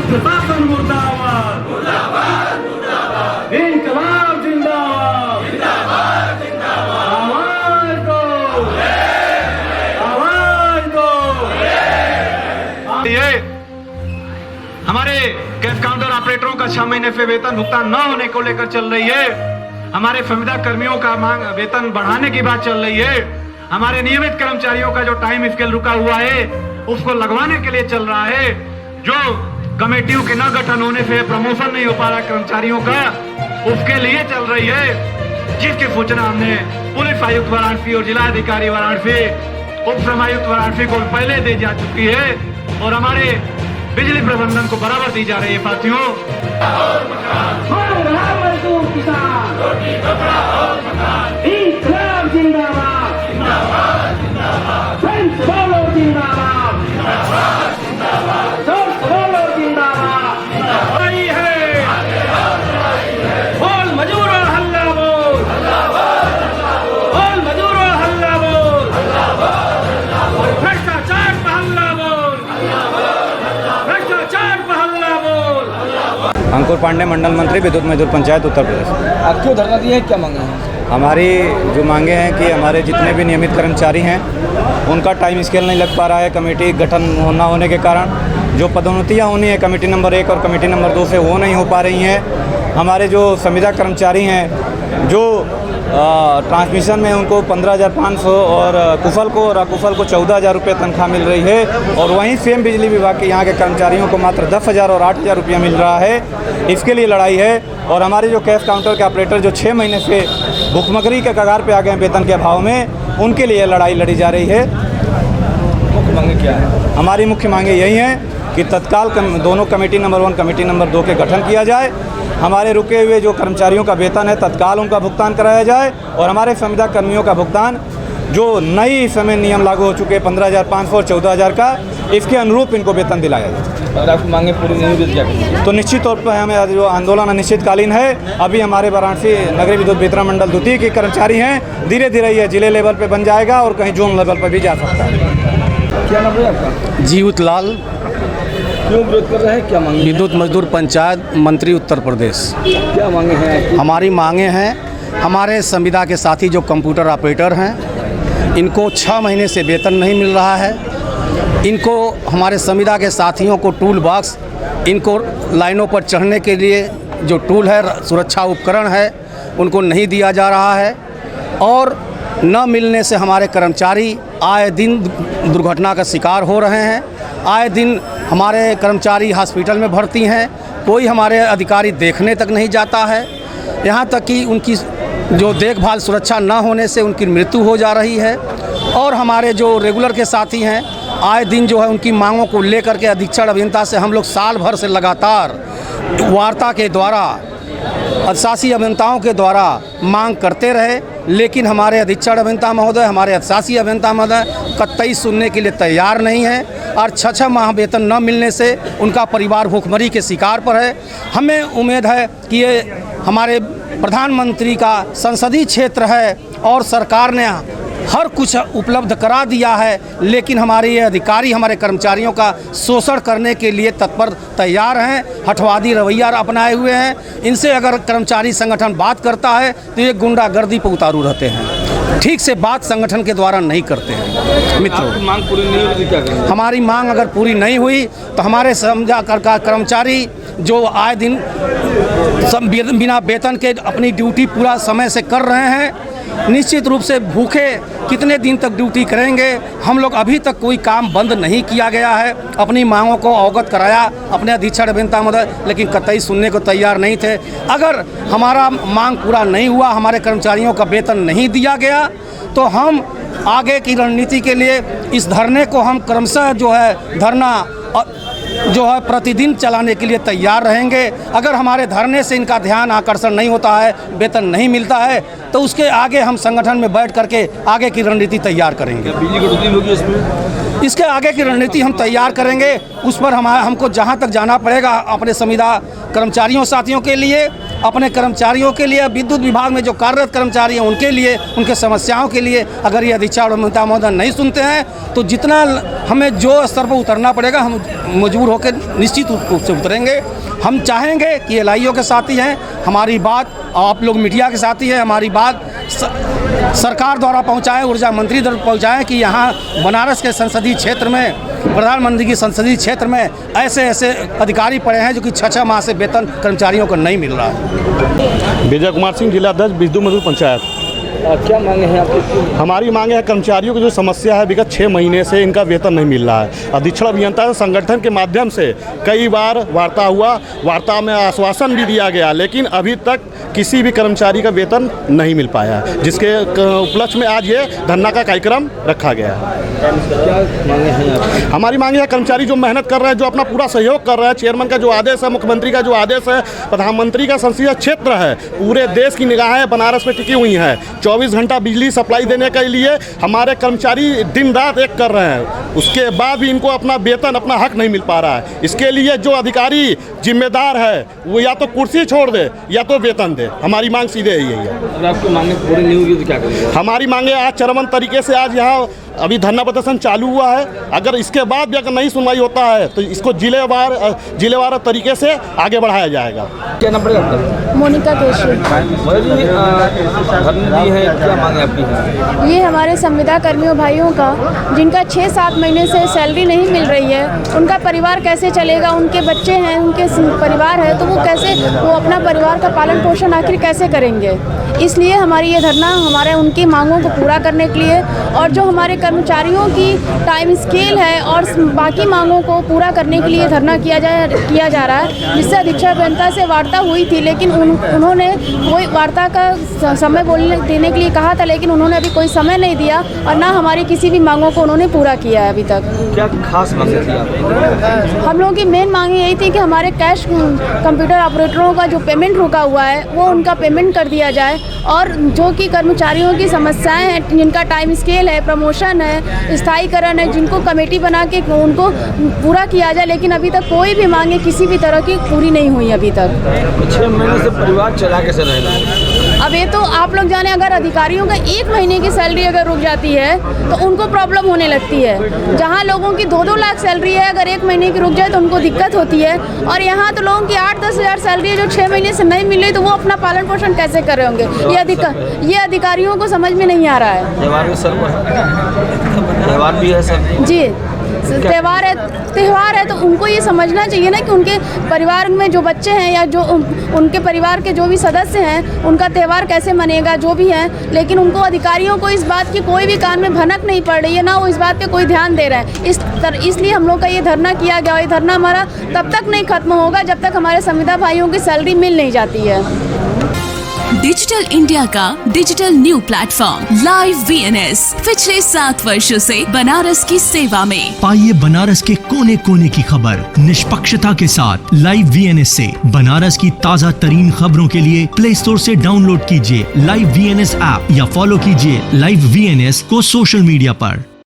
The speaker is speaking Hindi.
प्रशासन मुर्दाबाद, इंकलाब जिंदाबाद, आवाज दो। ये हमारे कैश काउंटर ऑपरेटरों का 6 महीने से वेतन भुगतान न होने को लेकर चल रही है। हमारे संविदा कर्मियों का मांग वेतन बढ़ाने की बात चल रही है। हमारे नियमित कर्मचारियों का जो टाइम स्केल रुका हुआ है उसको लगवाने के लिए चल रहा है। जो कमेटियों के न गठन होने से प्रमोशन नहीं हो पा रहा कर्मचारियों का, उसके लिए चल रही है, जिसकी सूचना हमने पुलिस आयुक्त वाराणसी और जिला अधिकारी वाराणसी, उप श्रमायुक्त वाराणसी को पहले दी जा चुकी है और हमारे बिजली प्रबंधन को बराबर दी जा रही है। साथियों, मजदूर किसान इंकलाब जिंदाबाद, फ्रेंड्स बोलो जिंदाबाद, दोस्त बोलो जिंदाबाद। आई है बोल मजदूरों हल्ला बोल, बोल मजदूरों हल्ला बोल, भ्रष्टाचार पर हल्ला बोल, भ्रष्टाचार पर हल्ला बोल। अंकुर पांडे, मंडल मंत्री, विद्युत मजदूर पंचायत, उत्तर प्रदेश। आप क्यों धरना दिए हैं, क्या मांगे हैं? हमारी जो मांगे हैं कि हमारे जितने भी नियमित कर्मचारी हैं उनका टाइम स्केल नहीं लग पा रहा है कमेटी गठन न होने के कारण। जो पदोन्नतियाँ होनी है कमेटी नंबर 1 और कमेटी नंबर 2 से वो नहीं हो पा रही हैं। हमारे जो संविदा कर्मचारी हैं जो ट्रांसमिशन में उनको 15,500 और कुशल को और अकुशल को 14,000 रुपये तनख्वाह मिल रही है और वहीं सेम बिजली विभाग के यहाँ के कर्मचारियों को मात्र 10,000 और 8,000 रुपया मिल रहा है। इसके लिए लड़ाई है। और हमारे जो कैश काउंटर के ऑपरेटर जो 6 महीने से भुखमरी के कगार पे आ गए हैं वेतन के अभाव में, उनके लिए लड़ाई लड़ी जा रही है। मुख्य मांगे क्या है? हमारी मुख्य मांगे यही हैं कि तत्काल दोनों कमेटी नंबर 1 कमेटी नंबर 2 के गठन किया जाए। हमारे रुके हुए जो कर्मचारियों का वेतन है तत्काल उनका भुगतान कराया जाए और हमारे संविदा कर्मियों का भुगतान जो नई समय नियम लागू हो चुके 15,500 और 14,000 का, इसके अनुरूप इनको वेतन दिलाया जाए। अगर आपकी मांगे पूरी नहीं हुई तो क्या करेंगे? तो निश्चित तौर पर हमें जो आंदोलन अनिश्चितकालीन है। अभी हमारे वाराणसी नगरीय विद्युत वितरण मंडल द्वितीय के कर्मचारी हैं, धीरे धीरे ये जिले लेवल पे बन जाएगा और कहीं जोन लेवल पर भी जा सकता है। क्या नाम है आपका? जीवित लाल, क्यों विरोध कर रहे हैं, क्या मांगे? विद्युत मजदूर पंचायत मंत्री, उत्तर प्रदेश। क्या मांगे हैं? हमारी मांगे हैं, हमारे संविदा के साथी जो कंप्यूटर ऑपरेटर हैं इनको 6 महीने से वेतन नहीं मिल रहा है। इनको हमारे संविदा के साथियों को टूल बॉक्स, इनको लाइनों पर चढ़ने के लिए जो टूल है, सुरक्षा उपकरण है, उनको नहीं दिया जा रहा है और न मिलने से हमारे कर्मचारी आए दिन दुर्घटना का शिकार हो रहे हैं। आए दिन हमारे कर्मचारी हॉस्पिटल में भर्ती हैं, कोई हमारे अधिकारी देखने तक नहीं जाता है। यहाँ तक कि उनकी जो देखभाल सुरक्षा न होने से उनकी मृत्यु हो जा रही है। और हमारे जो रेगुलर के साथी हैं आए दिन जो है उनकी मांगों को लेकर के अधीक्षण अभियंता से हम लोग साल भर से लगातार वार्ता के द्वारा, अधिशासी अभियंताओं के द्वारा मांग करते रहे, लेकिन हमारे अधीक्षण अभियंता महोदय, हमारे अधिशासी अभियंता महोदय कतई सुनने के लिए तैयार नहीं है और 6 माह वेतन न मिलने से उनका परिवार भूखमरी के शिकार पर है। हमें उम्मीद है कि ये हमारे प्रधानमंत्री का संसदीय क्षेत्र है और सरकार ने हर कुछ उपलब्ध करा दिया है, लेकिन हमारे ये अधिकारी हमारे कर्मचारियों का शोषण करने के लिए तत्पर तैयार हैं, हठवादी रवैया अपनाए हुए हैं। इनसे अगर कर्मचारी संगठन बात करता है तो ये गुंडागर्दी पर उतारू रहते हैं, ठीक से बात संगठन के द्वारा नहीं करते हैं। मित्रों, मांग पूरी नहीं हुई तो क्या करेंगे? हमारी मांग अगर पूरी नहीं हुई तो हमारे समझा का कर्मचारी जो आए दिन बिना वेतन के अपनी ड्यूटी पूरा समय से कर रहे हैं, निश्चित रूप से भूखे कितने दिन तक ड्यूटी करेंगे। हम लोग अभी तक कोई काम बंद नहीं किया गया है, अपनी मांगों को अवगत कराया अपने अधीक्षण अभियंता महोदय, लेकिन कतई सुनने को तैयार नहीं थे। अगर हमारा मांग पूरा नहीं हुआ, हमारे कर्मचारियों का वेतन नहीं दिया गया, तो हम आगे की रणनीति के लिए इस धरने को हम क्रमशः जो है धरना जो है प्रतिदिन चलाने के लिए तैयार रहेंगे। अगर हमारे धरने से इनका ध्यान आकर्षण नहीं होता है, वेतन नहीं मिलता है, तो उसके आगे हम संगठन में बैठ करके आगे की रणनीति तैयार करेंगे। बिजली कटौती होगी इसमें? इसके आगे की रणनीति हम तैयार करेंगे। उस पर हमको जहां तक जाना पड़ेगा अपने संविदा कर्मचारियों साथियों के लिए अपने कर्मचारियों के लिए, विद्युत विभाग में जो कार्यरत कर्मचारी हैं उनके लिए, उनके समस्याओं के लिए अगर ये अधीक्षक और अभियंता महोदय नहीं सुनते हैं तो जितना हमें जो स्तर पर उतरना पड़ेगा हम मजबूर होकर निश्चित रूप से उतरेंगे। हम चाहेंगे कि LIO के साथी हैं, हमारी बात आप लोग मीडिया के साथी हैं, हमारी बात सरकार द्वारा पहुंचाएं, ऊर्जा मंत्री द्वारा पहुंचाएं कि यहाँ बनारस के संसदीय क्षेत्र में, प्रधानमंत्री की संसदीय क्षेत्र में ऐसे अधिकारी पड़े हैं जो कि 6-6 माह से वेतन कर्मचारियों को नहीं मिल रहा है। विजय कुमार सिंह, जिला अध्यक्ष बिजदू मजदूर पंचायत। क्या मांगे हैं आपकी? हमारी मांगे है, कर्मचारियों की जो समस्या है विगत 6 महीने से इनका वेतन नहीं मिल रहा है। अधीक्षण अभियंता संगठन के माध्यम से कई बार वार्ता हुआ, वार्ता में आश्वासन भी दिया गया, लेकिन अभी तक किसी भी कर्मचारी का वेतन नहीं मिल पाया है, जिसके उपलक्ष्य में आज ये धरना का कार्यक्रम रखा गया है। क्या मांगे हैं? हमारी मांगे है, कर्मचारी जो मेहनत कर रहे हैं, जो अपना पूरा सहयोग कर रहे हैं, चेयरमैन का जो आदेश है, मुख्यमंत्री का जो आदेश है, प्रधानमंत्री का संसदीय क्षेत्र है, पूरे देश की निगाहें बनारस में टिकी हुई हैं। 24 घंटा बिजली सप्लाई देने के लिए हमारे कर्मचारी दिन रात एक कर रहे हैं, उसके बाद भी इनको अपना वेतन, अपना हक नहीं मिल पा रहा है। इसके लिए जो अधिकारी जिम्मेदार है वो या तो कुर्सी छोड़ दे या तो वेतन दे। हमारी मांग सीधे यही है। अगर आपकी मांगे पूरी नहीं होगी तो क्या करेंगे? हमारी मांगे आज चरमन तरीके से आज यहाँ अभी धरना प्रदर्शन चालू हुआ है। अगर इसके बाद भी अगर नहीं सुनवाई होता है तो इसको जिलेवार तरीके से आगे बढ़ाया जाएगा। क्या नाम पड़ेगा आपका? मोनिका केशरी। धरना दी है, क्या मांगे आपकी है? ये हमारे संविदा कर्मियों भाइयों का जिनका 6-7 महीने से सैलरी नहीं मिल रही है, उनका परिवार कैसे चलेगा, उनके बच्चे हैं, उनके परिवार है, तो वो अपना परिवार का पालन पोषण आखिर कैसे करेंगे। इसलिए हमारी ये धरना हमारे उनकी मांगों को पूरा करने के लिए और जो हमारे कर्मचारियों की टाइम स्केल है और बाकी मांगों को पूरा करने के लिए धरना किया जा रहा है। जिससे अधीक्षक अभियंता से वार्ता हुई थी, लेकिन उन्होंने कोई वार्ता का समय देने के लिए कहा था, लेकिन उन्होंने अभी कोई समय नहीं दिया और ना हमारी किसी भी मांगों को उन्होंने पूरा किया है अभी तक। क्या खास मांगे थी आपकी? हम लोगों की मेन मांग यही थी कि हमारे कैश कंप्यूटर ऑपरेटरों का जो पेमेंट रुका हुआ है वो उनका पेमेंट कर दिया जाए और जो कि कर्मचारियों की समस्याएं हैं, जिनका टाइम स्केल है, प्रमोशन है, स्थायीकरण है, जिनको कमेटी बना के उनको पूरा किया जाए। लेकिन अभी तक कोई भी मांगे किसी भी तरह की पूरी नहीं हुई अभी तक। 6 महीने से परिवार चला कैसे रह रहा है? अब ये तो आप लोग जाने, अगर अधिकारियों का 1 महीने की सैलरी अगर रुक जाती है तो उनको प्रॉब्लम होने लगती है। जहाँ लोगों की 2-2 लाख सैलरी है, अगर 1 महीने की रुक जाए तो उनको दिक्कत होती है। और यहाँ तो लोगों की 8-10 हज़ार सैलरी है जो 6 महीने से नहीं मिल रही, तो वो अपना पालन पोषण कैसे कर रहे होंगे, ये अधिकारियों को समझ में नहीं आ रहा है। त्यौहार भी है सर जी, त्यौहार है तो उनको ये समझना चाहिए ना कि उनके परिवार में जो बच्चे हैं या जो उनके परिवार के जो भी सदस्य हैं उनका त्यौहार कैसे मनेगा, जो भी है। लेकिन उनको अधिकारियों को इस बात की कोई भी कान में भनक नहीं पड़ रही है, ना वो इस बात पे कोई ध्यान दे रहा है। इसलिए हम लोग का ये धरना किया गया। ये धरना हमारा तब तक नहीं खत्म होगा जब तक हमारे संविदा भाइयों की सैलरी मिल नहीं जाती है। डिजिटल इंडिया का digital new platform live VNS पिछले 7 वर्षों से बनारस की सेवा में। पाइए बनारस के कोने कोने की खबर निष्पक्षता के साथ। लाइव VNS से बनारस की ताज़ा तरीन खबरों के लिए प्ले स्टोर से डाउनलोड कीजिए लाइव VNS ऐप या फॉलो कीजिए लाइव VNS को सोशल मीडिया पर।